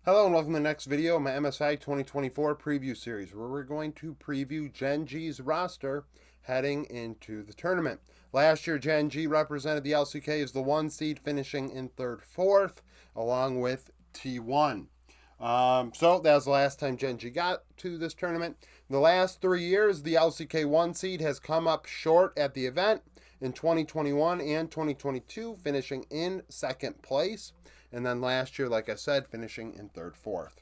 Hello and welcome to the next video of my MSI 2024 preview series where we're going to preview Gen.G's roster heading into the tournament. Last year Gen.G represented the LCK as the 1 seed, finishing in 3rd, 4th along with T1. So that was the last time Gen.G got to this tournament. In the last 3 years the LCK 1 seed has come up short at the event in 2021 and 2022, finishing in 2nd place. And then last year, like I said, finishing in 3rd, 4th.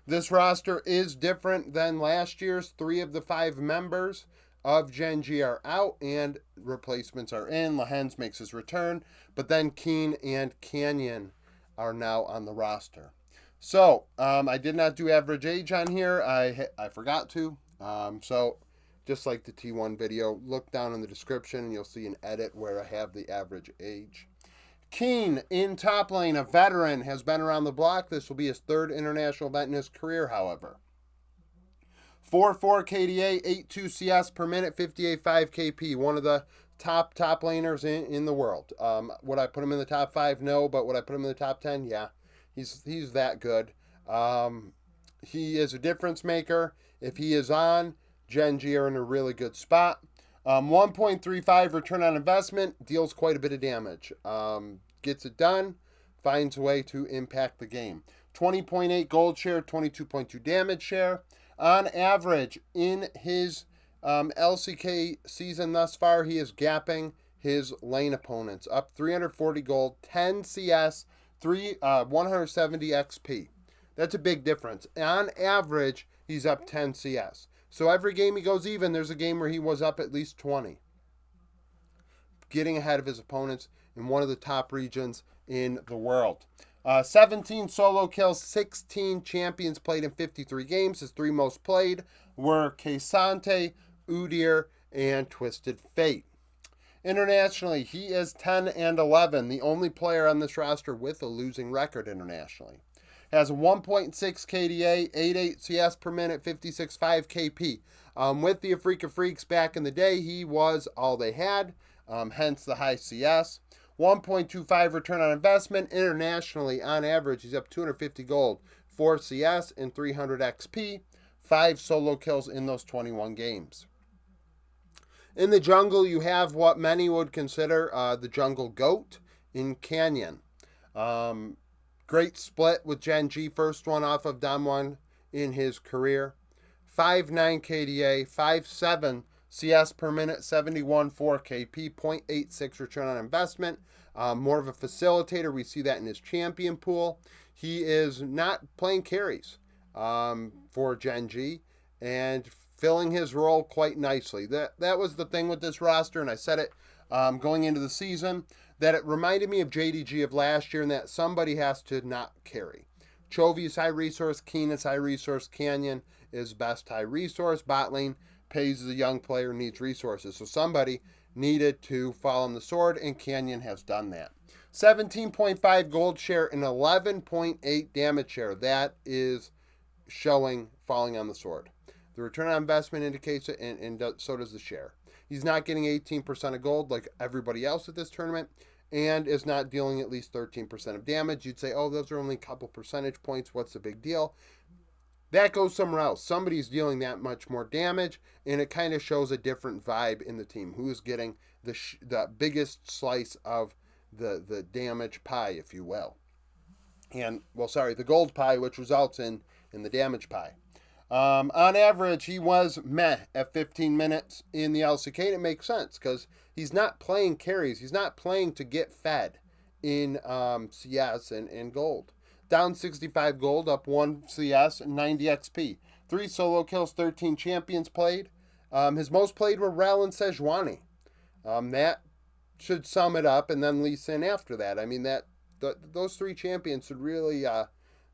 This roster is different than last year's. 3 of the 5 members of Gen.G are out and replacements are in. Lehens makes his return, but then Kiin and Canyon are now on the roster. So I did not do average age on here. I forgot to. So just like the T1 video, look down in the description and you'll see an edit where I have the average age. Kiin in top lane, a veteran, has been around the block. This will be his 3rd international event in his career, however. 4.4 KDA, 8.2 CS per minute, 58.5 KP. One of the top laners in the world. Would I put him in the top 5? No, but would I put him in the top 10? Yeah. He's that good. He is a difference maker. If he is on, Gen.G are in a really good spot. 1.35 return on investment, deals quite a bit of damage. Gets it done, finds a way to impact the game. 20.8 gold share, 22.2 damage share. On average, in his LCK season thus far, he is gapping his lane opponents. Up 340 gold, 10 CS, 170 XP. That's a big difference. On average, he's up 10 CS. So every game he goes even, there's a game where he was up at least 20. Getting ahead of his opponents in one of the top regions in the world. 17 solo kills, 16 champions played in 53 games. His 3 most played were Kesante, Udyr, and Twisted Fate. Internationally, he is 10-11, the only player on this roster with a losing record internationally. Has a 1.6 KDA, 8.8 CS per minute, 56.5 KP. With the Afrika Freaks back in the day, he was all they had, hence the high CS. 1.25 return on investment. Internationally, on average, he's up 250 gold, 4 CS, and 300 XP. 5 solo kills in those 21 games. In the jungle, you have what many would consider the jungle GOAT in Canyon. Great split with Gen.G, first one off of Damwon in his career. 5.9 KDA, 5.7 CS per minute, 71.4 KP, 0.86 return on investment. More of a facilitator. We see that in his champion pool. He is not playing carries for Gen.G and filling his role quite nicely. That was the thing with this roster, and I said it going into the season, that it reminded me of JDG of last year and that somebody has to not carry. Chovy is high resource, Kiin is high resource, Canyon is best high resource. Bot lane pays as a young player, needs resources. So somebody needed to fall on the sword, and Canyon has done that. 17.5 gold share and 11.8 damage share. That is showing falling on the sword. The return on investment indicates it, and so does the share. He's not getting 18% of gold like everybody else at this tournament, and is not dealing at least 13% of damage. You'd say, oh, those are only a couple percentage points. What's the big deal? That goes somewhere else. Somebody's dealing that much more damage, and it kind of shows a different vibe in the team. Who is getting the biggest slice of the damage pie, if you will. And, well, sorry, the gold pie, which results in the damage pie. On average, he was meh at 15 minutes in the LCK. And it makes sense because he's not playing carries. He's not playing to get fed in CS and gold. Down 65 gold, up 1 CS, and 90 XP. 3 solo kills, 13 champions played. His most played were Rel and Sejuani. That should sum it up, and then Lee Sin after that. I mean, those 3 champions should really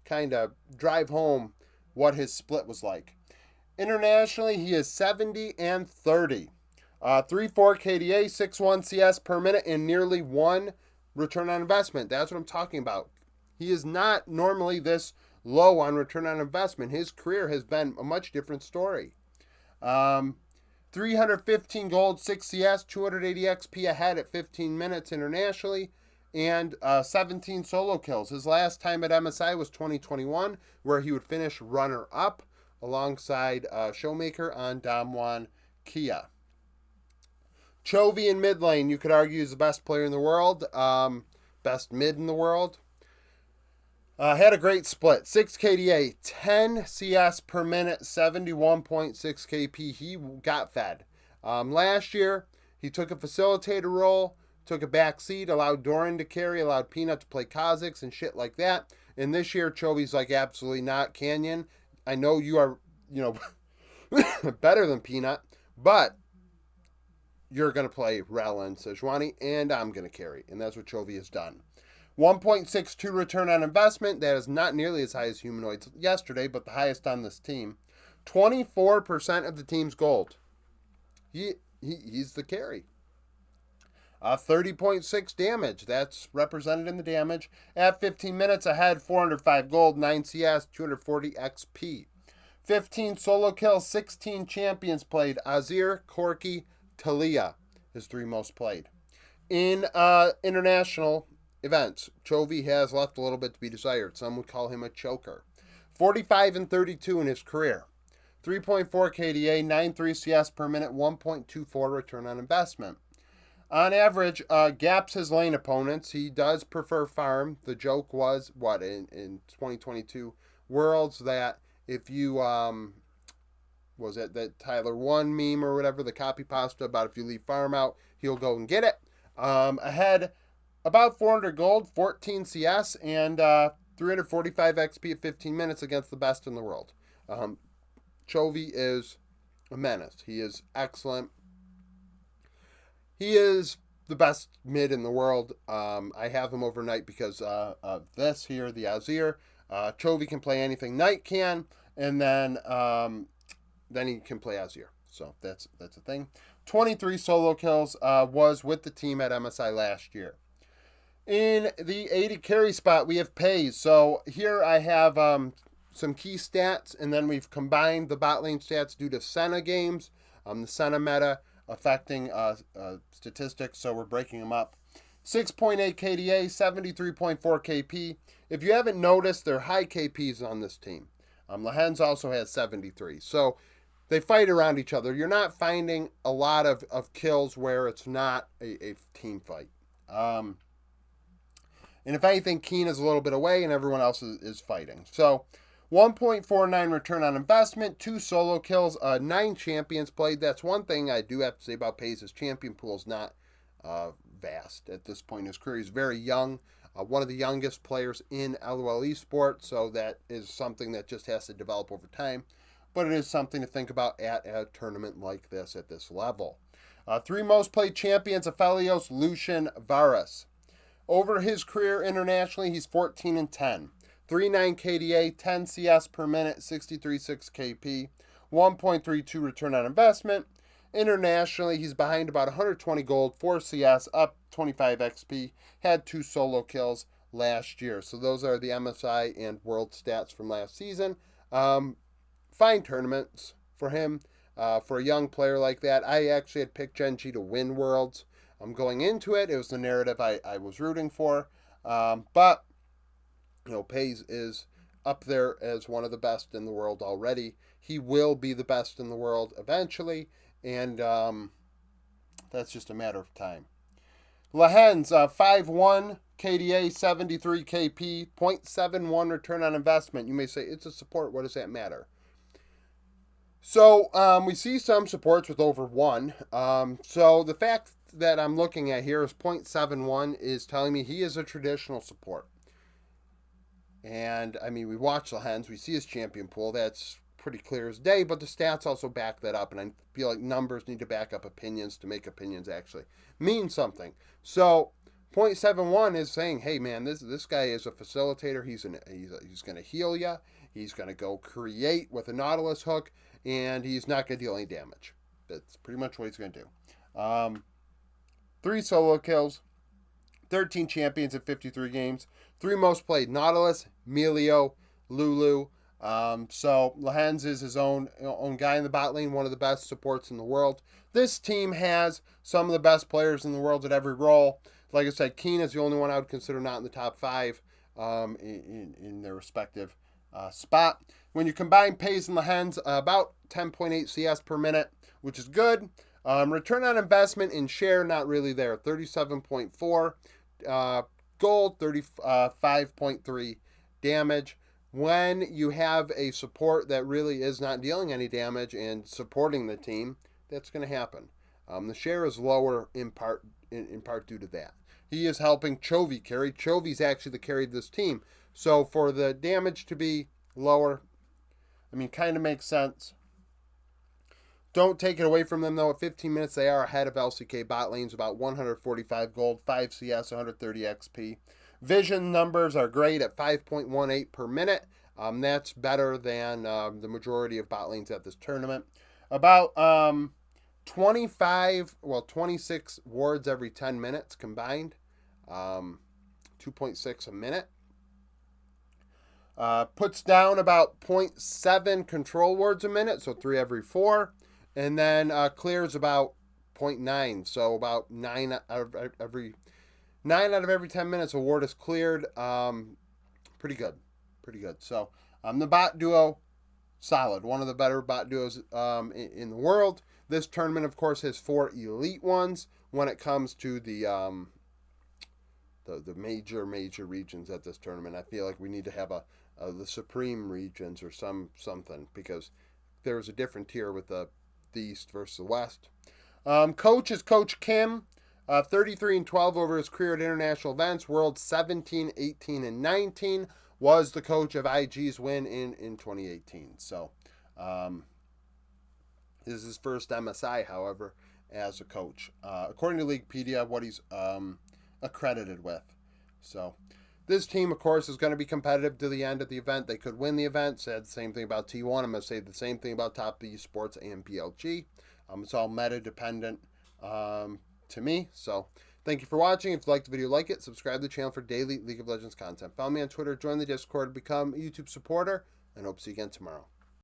kind of drive home what his split was like. Internationally, he is 70-30. 3.4 KDA, 6.1 CS per minute, and nearly 1 return on investment. That's what I'm talking about. He is not normally this low on return on investment. His career has been a much different story. 315 gold, 6 CS, 280 XP ahead at 15 minutes internationally. and 17 solo kills. His last time at MSI was 2021, where he would finish runner-up alongside Showmaker on Damwon Kia. Chovy in mid lane, you could argue is the best player in the world, best mid in the world. Had a great split. 6 KDA, 10 CS per minute, 71.6 KP. He got fed. Last year, he took a facilitator role, took a back seat, allowed Doran to carry, allowed Peanut to play Kha'Zix and shit like that. And this year, Chovy's like, absolutely not. Canyon, I know you are, better than Peanut, but you're going to play Rel and Sejuani, and I'm going to carry. And that's what Chovy has done. 1.62 return on investment. That is not nearly as high as Humanoids yesterday, but the highest on this team. 24% of the team's gold. He's the carry. 30.6 damage. That's represented in the damage. At 15 minutes ahead, 405 gold, 9 CS, 240 XP. 15 solo kills, 16 champions played. Azir, Corki, Talia, his 3 most played. In international events, Chovy has left a little bit to be desired. Some would call him a choker. 45 and 32 in his career. 3.4 KDA, 9.3 CS per minute, 1.24 return on investment. On average, gaps his lane opponents. He does prefer farm. The joke was, in 2022 Worlds, that if you, was it that Tyler 1 meme or whatever, the copy pasta about if you leave farm out, he'll go and get it. Ahead, about 400 gold, 14 CS, and 345 XP at 15 minutes against the best in the world. Chovy is a menace. He is excellent. He is the best mid in the world. I have him overnight because of this here, the Azir. Chovy can play anything Knight can, and then he can play Azir. So that's a thing. 23 solo kills, was with the team at MSI last year. In the 80 carry spot, we have Pays. So here I have some key stats, and then we've combined the bot lane stats due to Senna games, the Senna meta affecting statistics, so we're breaking them up. 6.8 KDA, 73.4 KP. If you haven't noticed, they're high KPs on this team. Lehens also has 73. So they fight around each other. You're not finding a lot of kills where it's not a team fight. And if anything, Kiin is a little bit away and everyone else is fighting. So 1.49 return on investment, 2 solo kills, 9 champions played. That's one thing I do have to say about Pays. His champion pool is not vast at this point in his career. He's very young, one of the youngest players in LOL esports, so that is something that just has to develop over time. But it is something to think about at a tournament like this at this level. 3 most played champions, Aphelios, Lucian, Varus. Over his career internationally, he's 14 and 10. 3.9 KDA, 10 CS per minute, 63.6 KP, 1.32 return on investment. Internationally, he's behind about 120 gold, 4 CS, up 25 XP, had 2 solo kills last year. So those are the MSI and World stats from last season. Fine tournaments for him, for a young player like that. I actually had picked Gen.G to win Worlds. Going into it, it was the narrative I was rooting for. But Pays is up there as one of the best in the world already. He will be the best in the world eventually, and that's just a matter of time. Lehens, 5.1 KDA, 73 KP, 0.71 return on investment. You may say, it's a support. What does that matter? So we see some supports with over 1. So the fact that I'm looking at here is 0.71 is telling me he is a traditional support. And, I mean, we watch Lehens, we see his champion pool, that's pretty clear as day, but the stats also back that up, and I feel like numbers need to back up opinions to make opinions actually mean something. So, 0.71 is saying, hey man, this guy is a facilitator, he's going to heal you, he's going to go create with a Nautilus hook, and he's not going to deal any damage. That's pretty much what he's going to do. 3 solo kills, 13 champions in 53 games. 3 most played, Nautilus, Melio, Lulu. So Lehens is his own guy in the bot lane, one of the best supports in the world. This team has some of the best players in the world at every role. Like I said, Kiin is the only one I would consider not in the top 5 in their respective spot. When you combine Pays and Lehens, about 10.8 CS per minute, which is good. Return on investment in share, not really there. 37.4 gold, 35.3 damage. When you have a support that really is not dealing any damage and supporting the team, that's going to happen. The share is lower in part due to that. He is helping Chovy carry. Chovy's actually the carry of this team. So for the damage to be lower, I mean, kind of makes sense. Don't take it away from them, though. At 15 minutes, they are ahead of LCK bot lanes, about 145 gold, 5 CS, 130 XP. Vision numbers are great at 5.18 per minute. That's better than the majority of bot lanes at this tournament. About 26 wards every 10 minutes combined. 2.6 a minute. Puts down about 0.7 control wards a minute, so 3 every 4. And then clears about 0.9, so about 9 out of every 10 minutes a ward is cleared. Pretty good. So the bot duo, solid. One of the better bot duos in the world. This tournament, of course, has 4 elite ones when it comes to the major regions at this tournament. I feel like we need to have the supreme regions or something, because there's a different tier with the East versus the West. Coach is Coach Kiin, 33-12 over his career at international events. World 17, 18, and 19. Was the coach of IG's win in 2018. So this is his first MSI, however, as a coach. According to Leaguepedia, what he's accredited with. So this team, of course, is going to be competitive to the end of the event. They could win the event. Said the same thing about T1. I'm going to say the same thing about Top Esports and PLG. It's all meta dependent to me. So thank you for watching. If you liked the video, like it. Subscribe to the channel for daily League of Legends content. Follow me on Twitter. Join the Discord. Become a YouTube supporter. And hope to see you again tomorrow.